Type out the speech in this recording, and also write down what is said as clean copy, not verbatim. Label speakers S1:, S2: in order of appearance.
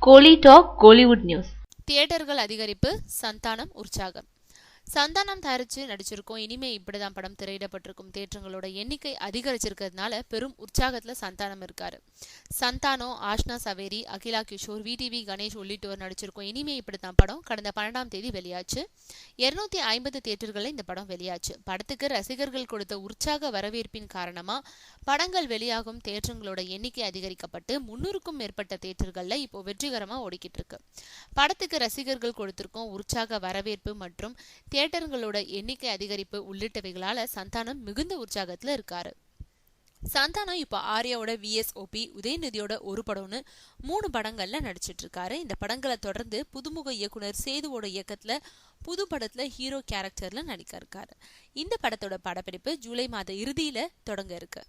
S1: கோலி talk Kollywood news.
S2: தியேட்டர்கள் அதிகரிப்பு, சந்தானம் உற்சாகம். சந்தானம் தயாரிச்சு நடிச்சிருக்கோம். இனிமே இப்படிதான் படம் திரையிடப்பட்டிருக்கும். தியேட்டர்களோட எண்ணிக்கை அதிகரிச்சிருக்கிறதுனால பெரும் உற்சாகத்துல சந்தானம் இருக்காரு. சந்தானம், ஆஷ்னா சவேரி, அகிலா கிஷோர், விடிவி கணேஷ் உள்ளிட்டோர் நடிச்சிருக்கோம். இனிமே இப்படிதான் படம் கடந்த 12ஆம் தேதி வெளியாச்சு. 250 தியேட்டர்கள்ல இந்த படம் வெளியாச்சு. படத்துக்கு ரசிகர்கள் கொடுத்த உற்சாக வரவேற்பின் காரணமா படங்கள் வெளியாகும் தியேட்டர்களோட எண்ணிக்கை அதிகரிக்கப்பட்டு 300க்கும் மேற்பட்ட தியேட்டர்கள்ல இப்போ வெற்றிகரமா ஓடிக்கிட்டு இருக்கு. படத்துக்கு ரசிகர்கள் கொடுத்திருக்கும் உற்சாக வரவேற்பு மற்றும் தியேட்டர்களோட எண்ணிக்கை அதிகரிப்பு உள்ளிட்டவைகளால சந்தானம் மிகுந்த உற்சாகத்துல இருக்காரு. சந்தானம் இப்ப ஆர்யாவோட VSOP, உதயநிதியோட ஒரு படம்னு 3 படங்கள்ல நடிச்சிட்டு இருக்காரு. இந்த படங்களை தொடர்ந்து புதுமுக இயக்குனர் சேதுவோட இயக்கத்துல புது படத்துல ஹீரோ கேரக்டர்ல நடிக்க இருக்காரு. இந்த படத்தோட படப்பிடிப்பு ஜூலை மாத இறுதியில தொடங்க இருக்கு.